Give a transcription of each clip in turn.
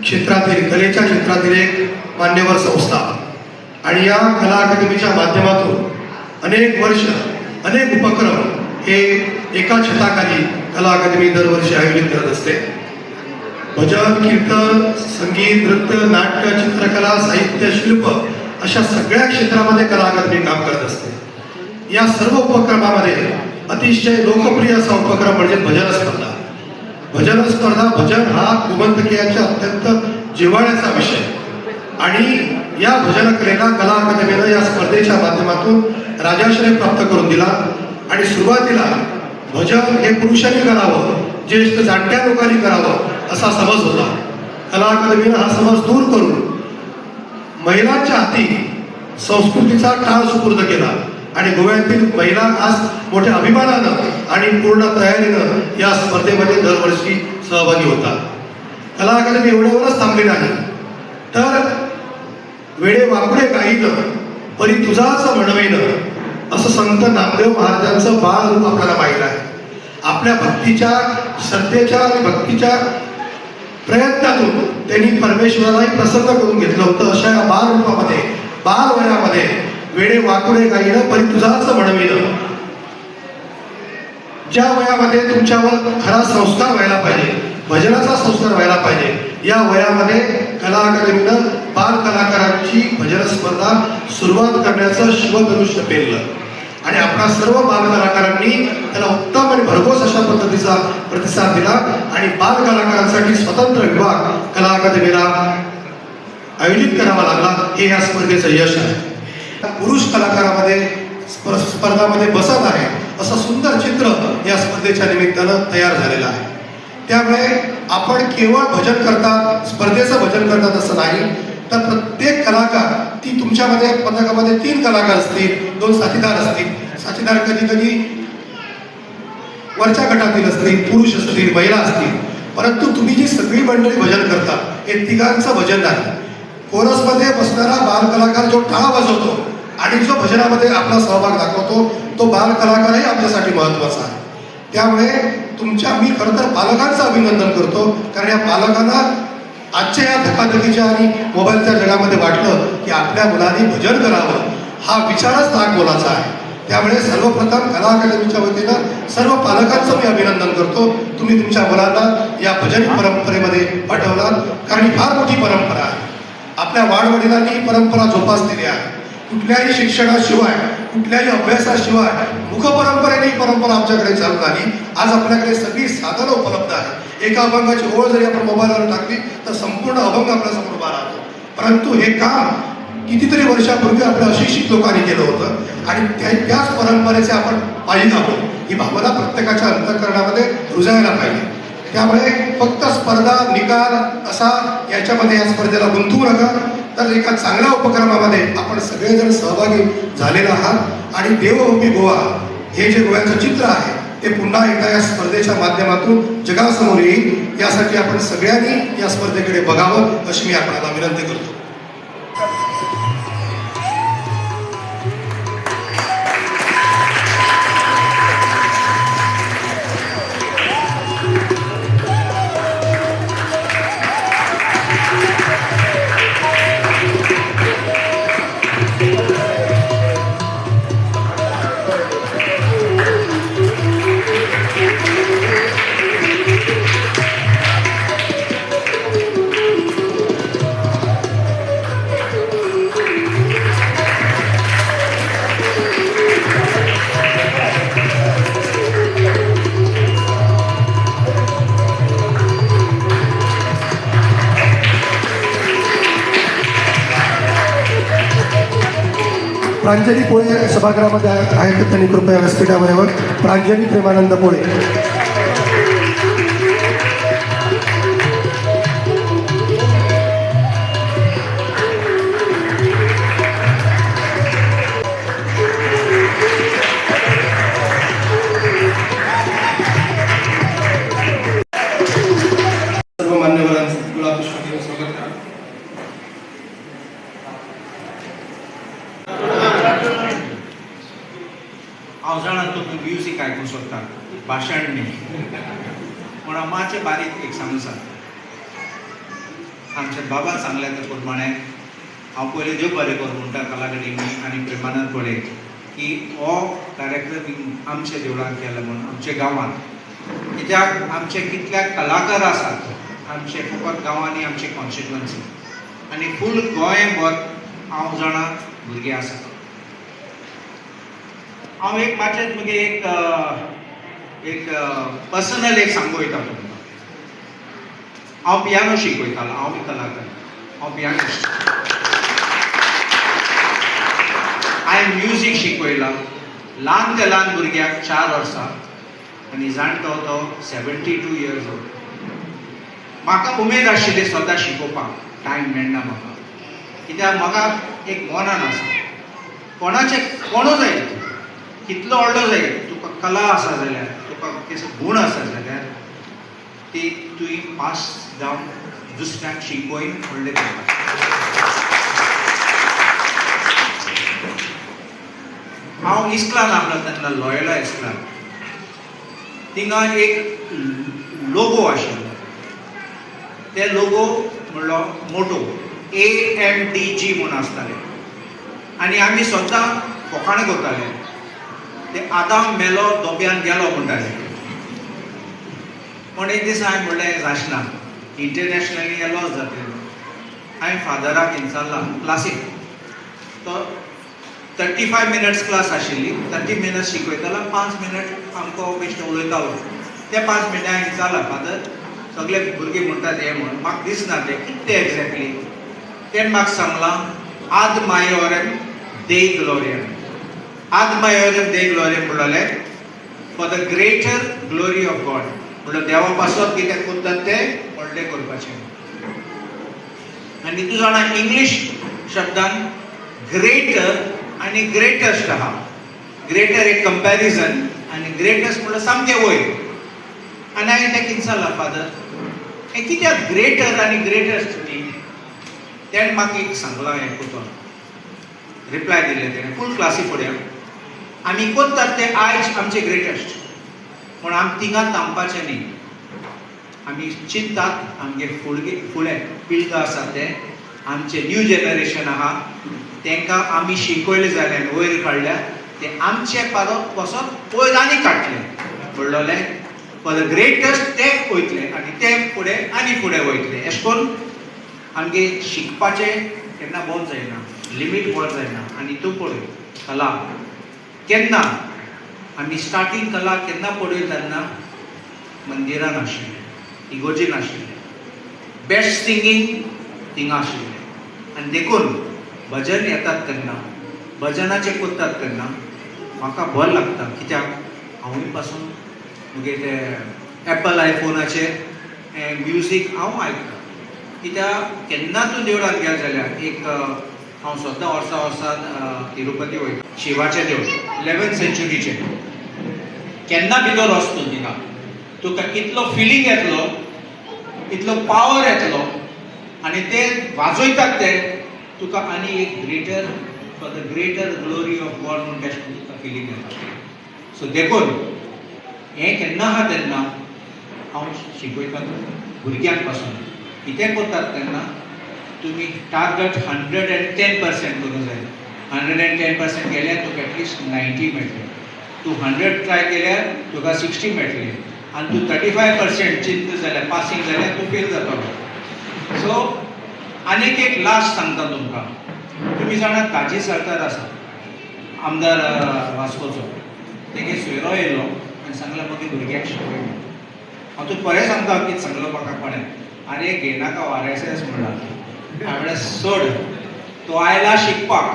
क्षेत्रातील कलेच्या क्षेत्रातील एक मान्यवर संस्था आणि या कला अकादमीच्या माध्यमातून अनेक वर्ष अनेक उपक्रम हे एका छताखाली कला अकादमी दरवर्षी आयोजित करत असते. भजन, कीर्तन, संगीत, नृत्य, नाट्य, चित्रकला, साहित्य, शिल्प अशा सगळ्या क्षेत्रामध्ये कला अकादमी काम करत असते. या सर्व उपक्रमामध्ये अतिशय लोकप्रिय असा उपक्रम म्हणजे भजन स्पर्धा. भजन स्पर्धा, भजन हा गोमंतकीयाचा अत्यंत जिव्हाळ्याचा विषय आणि या भजन कलेला कला अकादमीनं या स्पर्धेच्या माध्यमातून राजाश्रय प्राप्त करून दिला. आणि सुरुवातीला भजन हे पुरुषांनी करावं, ज्येष्ठ जाणत्या लोकांनी करावं असा समज होता. कला अकादमीनं हा समज दूर करून महिलांच्या हाती संस्कृतीचा टाळ सुपूर्द केला आणि गोव्यातील महिला आज मोठ्या अभिमानानं आणि पूर्ण तयारीनं या स्पर्धेमध्ये दरवर्षी सहभागी होतात. कला अकादमी एवढ्यावरच थांबली नाही, तर वेडे वाकडे गाईनं परी तुझाच म्हणवेनं असं संत नामदेव महाराजांचं बाळ रूप आपल्याला पाहिलं आहे. आपल्या भक्तीच्या, श्रद्धेच्या आणि भक्तीच्या प्रयत्नातून त्यांनी परमेश्वरालाही प्रसन्न करून घेतलं होतं. अशा या बाल रूपामध्ये, बाल वयामध्ये वेडे वाकुडे गाईनं परी तुझाच म्हणवेनं, ज्या वयामध्ये तुमच्यावर खरा संस्कार व्हायला पाहिजे, भजनाचा संस्कार व्हायला पाहिजे, या वयामध्ये कला अकादमीनं बाल कलाकारांची भजन स्पर्धा सुरुवात करण्याचं शिवधनुष्य पेरलं आणि आपल्या सर्व बाल कलाकारांनी त्याला उत्तम आणि भरघोस अशा पद्धतीचा प्रतिसाद दिला आणि बाल कलाकारांसाठी स्वतंत्र विभाग कला अकादमीला आयोजित करावा लागला. हे या स्पर्धेचं यश आहे. पुरुष कलाकारामध्ये स्पर्धामध्ये बसत आहे असं सुंदर चित्र या स्पर्धेच्या निमित्तानं तयार झालेलं आहे. त्यामुळे आपण केवळ भजन करतात, स्पर्धेचं भजन करतात असं नाही, तर प्रत्येक कलाकार, ती तुमच्यामध्ये पथकामध्ये 3 कलाकार असतील, 2 साथीदार असतील, साथीदार कधी कधी वरच्या गटातील असतील, पुरुष असतील, महिला असतील, परंतु तुम्ही जी सगळी मंडळी भजन करता हे तिघांचं भजन नाही. कोरसमध्ये बसणारा बाल कलाकार जो टाळ वाजवतो आणि जो भजनामध्ये आपला सहभाग दाखवतो तो बाल कलाकारही आमच्यासाठी महत्वाचा आहे. त्यामुळे मी खरं तर पालकांचं अभिनंदन करतो, कारण या पालकांना आजच्या या धकाधकीच्या आणि मोबाईलच्या जगामध्ये वाटलं की आपल्या मुलांनी भजन करावं, हा विचारच ताक मोलाचा आहे. त्यामुळे सर्वप्रथम कला अकादमीच्या वतीनं सर्व पालकांचं मी अभिनंदन करतो. तुम्ही तुमच्या मुलांना या भजनी परंपरेमध्ये पाठवलात, कारण ही फार मोठी परंपरा आहे. आपल्या वाडवडिलांनी ही परंपरा जोपासलेली आहे. कुठल्याही शिक्षणाशिवाय, कुठल्याही अभ्यासाशिवाय मुखपरंपरेने ही परंपरा आमच्याकडे चालू आली. आज आपल्याकडे सगळी साधनं उपलब्ध आहेत. एका अभंगाची ओळ जरी आपण मोबाईलवर टाकली तर संपूर्ण अभंग आपल्यासमोर उभा राहतो. परंतु हे काम कितीतरी वर्षापूर्वी आपल्या अशिक्षित लोकांनी केलं होतं आणि त्याच परंपरेचे आपण पायी आहोत. ही भावना प्रत्येकाच्या अंतःकरणामध्ये रुजायला पाहिजे. त्यामुळे फक्त स्पर्धा, निकाल असा याच्यामध्ये या स्पर्धेला गुंतवू नका, तर एका चांगल्या उपक्रमामध्ये आपण सगळेजण सहभागी झालेला आहात आणि देवभूमी गोवा हे जे गोव्याचं चित्र आहे ते पुन्हा एकदा या स्पर्धेच्या माध्यमातून जगासमोर येईल. यासाठी आपण सगळ्यांनी या स्पर्धेकडे बघावं अशी मी आपल्याला विनंती करतो. प्रांजली पोळे सभागृहामध्ये आहेत, त्यांनी कृपया व्यासपीठावर यावं. प्रांजली प्रेमानंद पोळे. सर्व मान्यवरांना भाशण न्ही पूण मातशें बारीक एक सांगू सांग आमच्या बाबा सांगल्या त्या प्रमाणे हांव पयलीं देव बरें कर म्हणटा कला अकादेमी आनी प्रेमानंद कोळे की हो कार्यक्रम आमच्या देवळान केला म्हणून आमच्या गांवांत कित्याक आमचे कितल्या कलाकार आसात आमचे फकत गांवांनी आमचे कॉन्स्टिट्युएन्सी आनी फूल गोंयभर हांव जाणा भुरगे आसात हांव एक मातशें मुगे एक पर्सनल एक सांगू वयता तुमकां हांव पियानो शिकयतालो हांव बी कलाकार हांव पियानो हांवें म्युजीक शिकयलां ल्हान ते ल्हान भुरग्याक 4 वर्सां आनी जाणटो तो 72 इयर्स ओल्ड म्हाका उमेद आशिल्ली स्वता शिकोवपाक टायम मेळना म्हाका कित्याक म्हाका एक मनान आसा कोणाचे कोणू जाय कितलो व्हडलो जाय तुका कला आसा जाल्यार तुका तेचो गूण आसा जाल्यार ती तुवें पास जावन दुसऱ्यांक शिकोवन व्हडलें करता हांव इस्कलान आहलो तेन्ना लॉयला इस्कलान थिंगा एक लोगो आशिल्लो ते लोगो म्हणलो मोटो AMDG म्हणून आसताले आनी आमी स्वता फकाणां करताले ते आदाम मेलो दोब्यान गेलो म्हणटाले पूण एक दीस हांवें म्हणलें जाचना इंटरनॅशनली लॉस जातलें हांवें फादराक विचारलां क्लासीक तो 35 मिनट्स क्लास आशिल्ली 30 मिनट्स शिकयतालो 5 मिनट आमकां बेश्टो उलयतालो ते 5 मिनटां हांवें विचारलां फादर सगळे भुरगे म्हणटात हें म्हण म्हाका दिसना तें कितें एक्झॅक्टली तेणें म्हाका सांगलां आद मायोरम देई ग्लोरियम आद मायोरम देई ग्लोरियम म्हणलें for the greater glory of God म्हणल्यार देवा पासत कितें करतात तें व्हडलें करपाचें आनी तूं जाणा इंग्लीश शब्दान ग्रेटर आनी ग्रेटस्ट आहा ग्रेटर एक कंपॅरिजन आनी ग्रेटस्ट म्हणल्यार सामकें वयर आनी हांवें तेका विचारलां फादर हें कित्याक ग्रेटर आनी ग्रेटस्ट न्ही तेणें म्हाका एक सांगलां हें कोतो रिप्लाय दिलें तेणें फूल क्लासी फुडें आमी कोत्तात तें आयज आमचें ग्रेटस्ट पूण आमी थिंगा थांबपाचें न्ही आमी चिंततात आमगे फुडें पिळगा आसा ते आमचें न्यू जनरेशन आहा तांकां आमी शिकयलें जाल्यार वयर काडल्यार ते आमचे पासत वयर आनी काडटले म्हणलोलें फॉर द ग्रेटस्ट ते वयतले आनी ते फुडें आनी फुडें वयतले अशें करून आमगे शिकपाचें केन्ना बंद जायना लिमीट बंद जायना आनी तूं पळय कला केन्ना आमी स्टार्टींग कला केन्ना पळय तेन्ना मंदिरान आशिल्लें इगोर्जीन आशिल्लें बेस्ट सिंगींग थिंगा आशिल्लें आनी देखून भजन येतात तेन्ना भजनाचें कोत्तात तेन्ना म्हाका बरें लागता कित्याक हांवूय पासून मुगे ते एप्पल आयफोनाचेर म्युजीक हांव आयकतां कित्याक केन्ना तूं देवळान गेले जाल्यार एक हांव सद्दां वर्सा तिरुपती वयता शिवाचें देवूळ 11th सेंच्युरीचें केन्ना भितर वचता तूं थिंगा तुका कितलो फिलींग येतलो इतलो पावर येतलो आनी ते वाजयतात ते तुका आनी एक greater for the greater glory of God म्हूण तेश तुका फिलींग येता सो देखून हें केन्ना आहा तेन्ना हांव शिकयता भुरग्यांक पासून कितें करतात तेन्ना तुमी टार्गेट 110% करूंक जाय 110% केल्यार तुका एटलिस्ट 90 मेळटले तूं 100 ट्राय केल्यार तुका 60 मेळटले आनी तूं 35% चिंत जाल्यार पासींग जाल्यार तूं फेल जातलो सो आनीक एक लास्ट सांगता तुमकां तुमी जाणा काजी सरकार आसा आमदार वास्कोचो तेगे सोयरो येयलो आनी सांगलें मागीर भुरग्यांक शिकय हांव तुका बरें सांगता कितें सांगलो म्हाका कोणें आरे घेनाका RSS म्हणला हांवें सोड तो आयला शिकपाक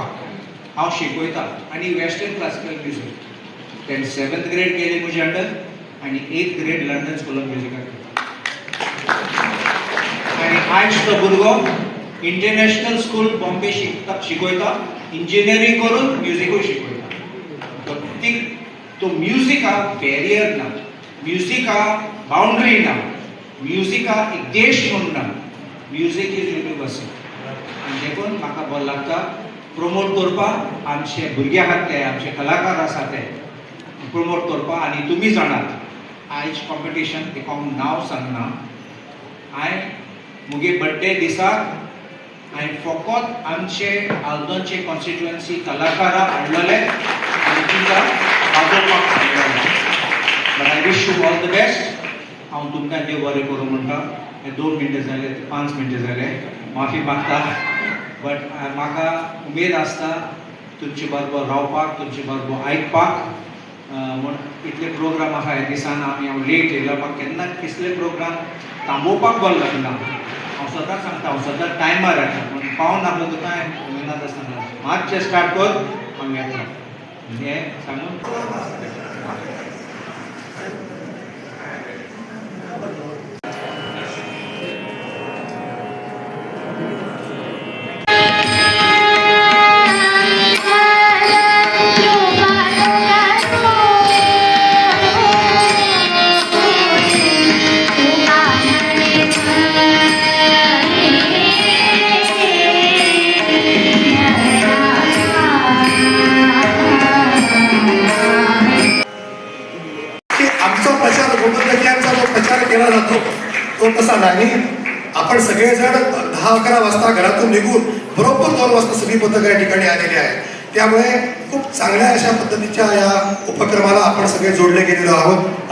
हांव शिकयता आनी वेस्टर्न क्लासिकल म्युजीक तेणें 7th ग्रेड केली म्हजे अंडर आनी 8th grade London school of म्युजिकाक आनी आयज तो भुरगो इंटरनॅशनल स्कूल बॉम्बे शिकयता इंजिनियरींग करून म्युजीकूय शिकयता तो म्युजीकाक बॅरियर ना म्युजीकाक बाउंड्री ना म्युजीकाक एक देश म्हणून ना म्युजीक इज युनिवर्सल आनी देखून म्हाका बरें लागता प्रमोट करपाक आमचे भुरगे आसात ते आमचे कलाकार आसात ते प्रमोट करपाक आनी तुमी जाणात आयज कॉम्पिटिशन देखून हांव नांव सांगना. हांवें मुगे बर्थडे दिसाक हांवें फकत आमचे आल्दोनचे कॉन्स्टिट्युएन्सी कलाकारां हाडलेले आनी तिका वाजोवपाक सांगलेलें. But I wish you all the best. हांव तुमकां देव बरें करूं म्हणटा. हे 2 मिनटां जाले, 5 मिनटां जाले, माफी मागता. बट म्हाका उमेद आसता तुमचे बरोबर रावपाक, तुमचे बरोबर आयकपाक. म्हण इतले प्रोग्राम आसा ह्या दिसान हांव लेट येयलो. म्हाका केन्ना कसले प्रोग्राम थांबोवपाक बरो लागना. हांव सदांच सांगता, हांव सदांच टायमार येता. पूण पावून नासलो तुका हांवें उमेदात आसतना मातशें स्टार्ट कर, हांव येतलो. हें सांगून की आमचा प्रचार गोपंतक्यांचा जो प्रचार केला जातो तो तसा नाही. आपण सगळेजण 10-11 वाजता घरातून निघून बरोबर 2 वाजता सगळी पथकं या ठिकाणी आलेली आहे. त्यामुळे खूप चांगल्या अशा पद्धतीच्या या उपक्रमाला आपण सगळे जोडले गेलेलो आहोत.